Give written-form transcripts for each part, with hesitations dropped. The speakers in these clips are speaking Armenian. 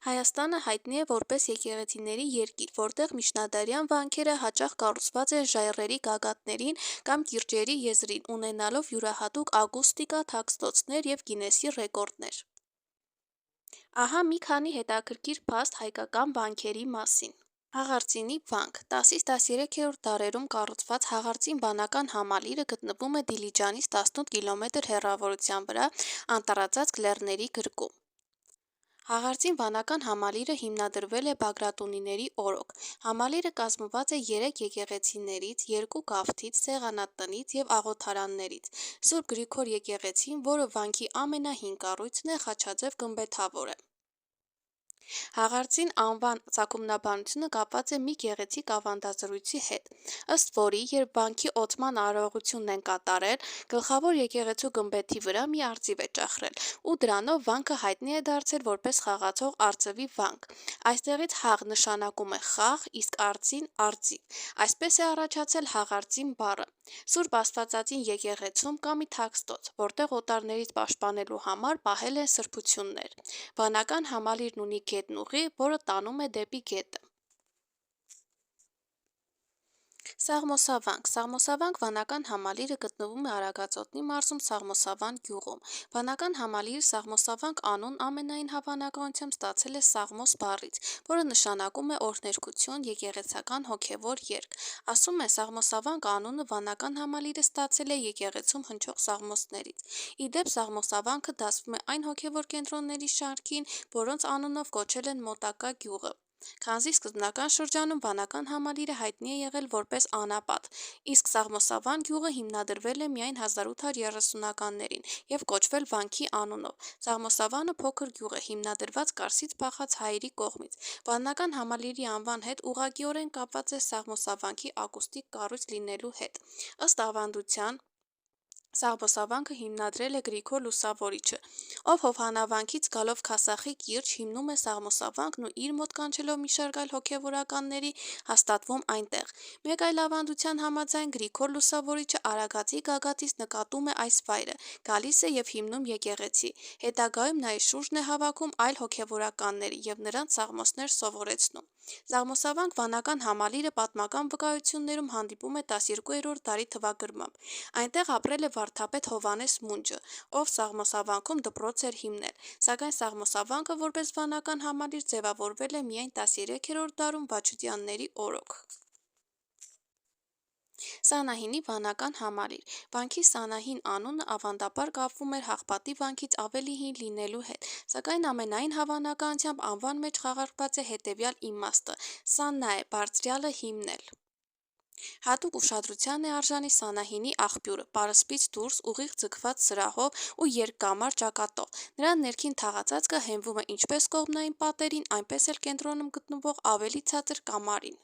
Հայաստանը հայտնի է որպես եկեղեցիների երկիր, որտեղ միջնադարյան վանքերը հաճախ կառուցված են ժայռերի գագաթներին կամ կիրճերի եզրին, ունենալով յուրահատուկ ակուստիկա, թաքստոցներ և Գինեսի ռեկորդներ։ Ահա մի քանի հետաքրքիր փաստ հայկական վանքերի մասին։ Հաղարծինի վանք 10-13-րդ դարերում կառուցված Հաղարծին վանական համալիրը գտնվում է Դիլիջանից 18 կիլոմետր հեռավորության վրա անտառածածկ լեռների գրկում։ Հաղարծին վանական համալիրը հիմնադրվել է Բագրատունիների օրոք։ Համալիրը կազմված է 3 եկեղեցիներից, 2 գավթից, սեղանատնից և աղոթարաններից։ Սուրբ Գրիգոր եկեղեցին, որը վանքի ամենահին կառույցն է, խաչաձև գմբեթավոր է։ Հաղարծին անվան ծագումնաբանությունը կապված է մի գեղեցիկ ավանդազրույցի հետ, ըստ որի, երբ վանքի օծման արարողությունն են կատարել, գլխավոր եկեղեցու գմբեթի վրա մի արծիվ է ճախրել, ու դրանով վանքը հայտնի է դարձել որպես խաղացող արծվի վանք։ Այստեղից հաղ նշանակում է խաղ, իսկ արծին՝ արծիվ։ Այսպես է առաջացել Հաղարծին բառը։ Սուրբ Աստվածածին եկեղեցում կա մի թաքստոց, որտեղ օտարներից պաշտպանելու համար պահել են սրբություններ։ Վանական համալիրն ունի գետնուղի, որը տանում է դեպի գետը։ Սաղմոսավանք Սաղմոսավանք վանական համալիրը գտնվում է Արագածոտնի մարզում Սաղմոսավան գյուղում։ Վանական համալիրը Սաղմոսավանք անուն ամենայն հավանականությամբ ստացել է Սաղմոս բառից, որը նշանակում է օրհներգություն, եկեղեցական հոգևոր երգ։ Ասում է Սաղմոսավանք անունը վանական համալիրը ստացել է եկեղեցում հնչող սաղմոսներից։ Ի դեպ Սաղմոսավանքը դասվում է այն հոգևոր կենտրոնների շարքին, որոնց անունով կոչել են մոտակա գյուղը։ Քանզի սկզբնական շրջանում վանական համալիրը հայտնի է եղել որպես անապատ, իսկ Սաղմոսավան գյուղը հիմնադրվել է միայն 1830-ականներին և կոչվել վանքի անունով։ Սաղմոսավանը փոքր գյուղ է, հիմնադրված Կարսից փախած հայերի կողմից։ Վանական համալիրի անվան հետ ուղղակիորեն կապված է Սաղմոսավանքի ակուստիկ կառույց լինելու հետ։ Ըստ ավանդության, Սաղմոսավանքը հիմնադրել է Գրիգոր Լուսավորիչը, ով Հովհաննավանքից գալով Քասախի կիրճ հիմնում է Սաղմոսավանքն ու իր մոտ կանչելով մի շարք այլ հոգևորականների հաստատվում այնտեղ։ Մեկ այլ ավանդության համաձայն Գրիգոր Լուսավորիչը Արագածի գագաթից նկատում է այս վայրը, գալիս է և հիմնում եկեղեցի։ Հետագայում նա իր շուրջն է հավաքում այլ հոգևորականների և նրանց սաղմոսներ սովորեցնում։ Սաղմոսավանք վանական համալիրը պատմական վկայություններում հանդիպում է 12-րդ դարի թվագրմամբ։ Այնտեղ ապրել է վարդապետ Հովհաննես Մունջը, ով Սաղմոսավանքում դպրոց էր հիմնել, սակայն Սաղմոսավանքը որպես վանական համալիր ձևավորվել է միայն 13-րդ դարում Վաչուտյանների օրոք։ Սանահինի վանական համալիր Վանքի Սանահին անունը ավանդաբար կապվում էր Հաղպատի վանքից ավելի հին լինելու հետ, սակայն ամենայն հավանականությամբ անվան մեջ խաղարկված է հետևյալ իմաստը՝ Սաննա է, բարձրյալը հիմնել։ Հատուկ ուշադրության է արժանի Սանահինի աղբյուրը՝ պարսպից դուրս ուղիղ ձգված սրահով ու երկկամար ճակատով։ Նրա ներքին թաղածածկը հենվում է ինչպես կողմնային պատերին, այնպես էլ կենտրոնում գտնվող ավելի ցածր կամարին։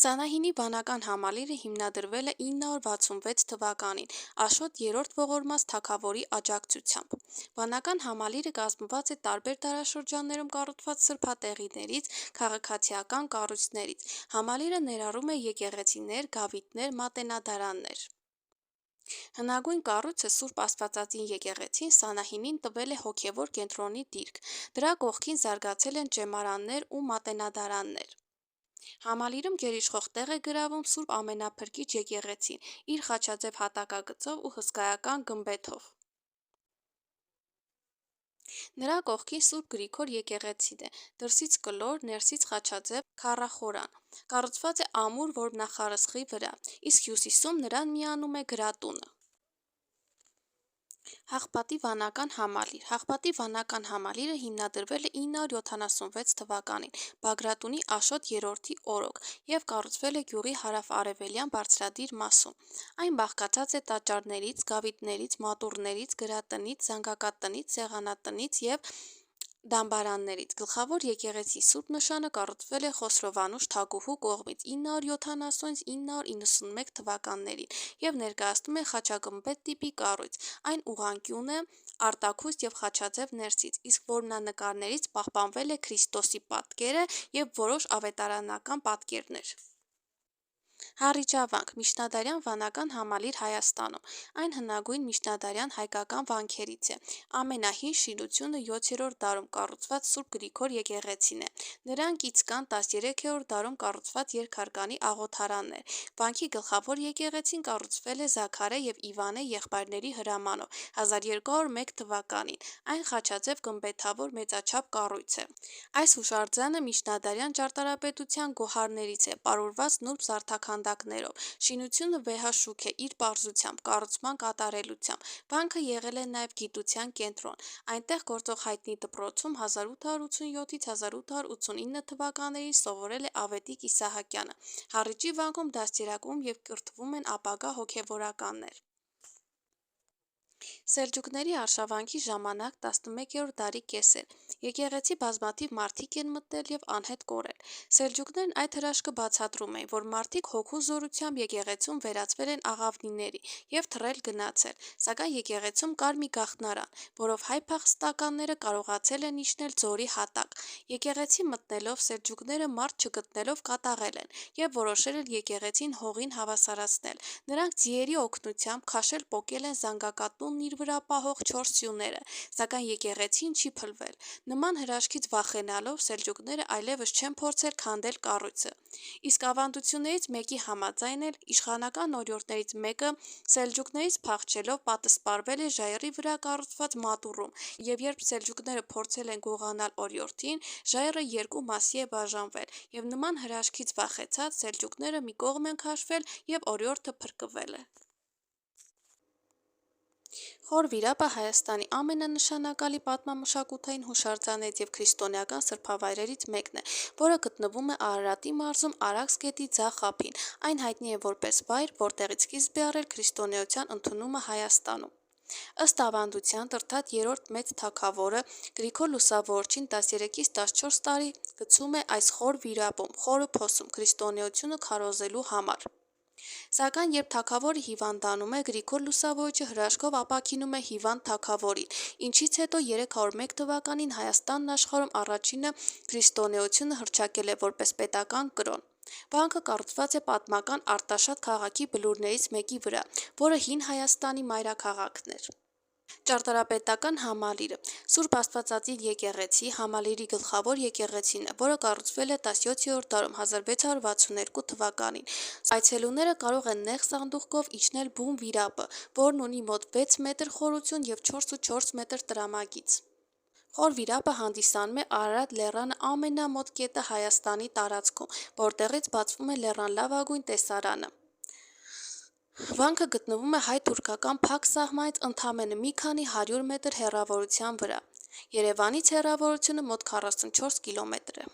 Սանահինի վանական համալիրը հիմնադրվել է 966 թվականին Աշոտ 3-րդ ողորմած թագավորի աջակցությամբ։ Վանական համալիրը կազմված է տարբեր դարաշրջաններում կառուցված սրբատեղիներից, քաղաքացիական կառույցներից։ Համալիրը ներառում է եկեղեցիներ, գավիթներ, մատենադարաններ։ Հնագույն կառույցը Սուրբ Աստվածածին եկեղեցին Սանահինին տվել է հոգևոր կենտրոնի դիրք։ Դրա կողքին զարգացել են ճեմարաններ ու մատենադարաններ։ Համալիրում գերիշխող տեղ է գրավում Սուրբ Ամենափրկիչ եկեղեցին՝ իր խաչաձև հատակագծով ու հսկայական գմբեթով։ Նրա կողքին Սուրբ Գրիգոր եկեղեցին է՝ դրսից կլոր, ներսից խաչաձև քառախորան։ Կառուցված է ամուր որմնախարսխի վրա, իսկ հյուսիսում նրան միանում է գրատունը։ Հաղպատի վանական համալիր Հաղպատի վանական համալիրը հիմնադրվել է 976 թվականին Բագրատունի Աշոտ 3-ի օրոք և կառուցվել է գյուղի հարավ-արևելյան բարձրադիր մասում։ Այն բաղկացած է տաճարներից, գավիթներից, մատուռներից, գրատնից, զանգակատնից, սեղանատնից և դամբարաններից։ Գլխավոր եկեղեցի Սուրբ նշանը կառուցվել է Խոսրովանուշ թագուհու կողմից 970-991 թվականներին և ներկայացնում է խաչագմբեթ տիպի կառույց։ Այն ուղղանկյուն է, արտաքուստ և խաչաձև ներսից, իսկ որմնանկարներից պահպանվել է Քրիստոսի պատկերը և որոշ ավետարանական պատկերներ։ Հառիճավանք միջնադարյան վանական համալիր Հայաստանում։ Այն հնագույն միջնադարյան հայկական վանքերից է։ Ամենահին շինությունը 7-րդ դարում կառուցված Սուրբ Գրիգոր եկեղեցին է։ Նրան կից կան 13-րդ դարում կառուցված երկհարկանի աղոթարաններ։ Վանքի գլխավոր եկեղեցին կառուցվել է Զաքարե և Իվանե եղբայրների հրամանով 1201 թվականին։ Այն խաչաձև գմբեթավոր մեծաչափ կառույց է։ Այս հուշարձանը միջնադարյան ճարտարապետության գոհարներից է, պարուրված նուրբ զարդաքանդակներով։ Շինությունը վեհաշուք է իր պարզությամբ, կառուցման կատարելությամբ։ Վանքը եղել է նաև գիտության կենտրոն։ Այնտեղ գործող հայտնի դպրոցում 1887-ից 1889 թվականներին սովորել է Ավետիք Իսահակյանը։ Հառիճի վանքում դաստիարակվում և կրթվում են ապագա հոգևորականներ։ Սելջուկների արշավանքի ժամանակ 11-րդ դարի կեսեր։ Եկեղեցի բազմաթիվ մարդիկ են մտնել և անհետ կորել։ Սելջուկներն այդ հրաշքը բացատրում էին, որ մարդիկ հոգու զորությամբ եկեղեցում վերածվել են աղավնիների և թռել գնացել, սակայն եկեղեցում կար մի գաղտնարան, որով հայ փախստականները կարողացել են իջնել ձորի հատակ։ Եկեղեցի մտնելով սելջուկները մարդ չգտնելով կատաղել են և որոշել են եկեղեցին հողին հավասարացնել։ Նրանք ձիերի օգնությամբ քաշել պոկել են զանգակատունն իր վրա պահող 4 սյուները, սակայն եկեղեցին չի փլվել։ Նման հրաշքից վախենալով սելջուկները այլևս չեն փորձել քանդել կառույցը։ Իսկ ավանդություններից մեկի համաձայն էլ իշխանական օրիորդներից մեկը սելջուկներից փախչելով պատսպարվել է ժայռի վրա կառուցված մատուռում, և երբ սելջուկները փորձել են գողանալ օրիորդին, ժայռը երկու մասի է բաժանվել, և նման հրաշքից վախեցած սելջուկները մի կողմ են քաշվել և օրիորդը փրկվել է։ Խոր վիրապը Հայաստանի ամենանշանակալի պատմամշակութային հուշարձաններից և քրիստոնեական սրբավայրերից մեկն է, որը գտնվում է Արարատի մարզում Արաքս գետի ձախ ափին։ Այն հայտնի է որպես վայր, որտեղից սկիզբ է առել քրիստոնեության ընդունումը Հայաստանում։ Ըստ ավանդության Տրդատ III մեծ թագավորը Գրիգոր Լուսավորչին 13-ից 14 տարի գցում է այս խոր վիրապում, խորը փոսում քրիստոնեությունը քարոզելու համար։ Սակայն երբ թագավորը հիվանդանում է, Գրիգոր Լուսավորչը հրաշքով ապաքինում է հիվանդ թագավորին, ինչից հետո 301 թվականին Հայաստանն աշխարհում առաջինը քրիստոնեությունը հռչակել է որպես պետական կրոն։ Վանքը կառուցված է պատմական Արտաշատ քաղաքի բլուրներից մեկի վրա, որը հին Հայաստանի մայրաքաղաքն էր։ Ճարտարապետական համալիրը Սուրբ Աստվածածիր եկեղեցի համալիրի գլխավոր եկեղեցին է, որը կառուցվել է 17-րդ դարում 1662 թվականին։ Այցելուները կարող են նեղ սանդուղքով իջնել բուն վիրապը, որն ունի մոտ 6 մետր խորություն և 4,4 մետր տրամագիծ։ Խոր վիրապը հանդիսանում է Արարատ լեռան ամենամոտ կետը Հայաստանի տարածքում, որտեղից բացվում է լեռան լավագույն տեսարանը։ Վանքը գտնվում է հայ-թուրքական փակ սահմանից ընդամենը մի քանի 100 մետր հեռավորության վրա։ Երևանից հեռավորությունը մոտ 44 կիլոմետր է։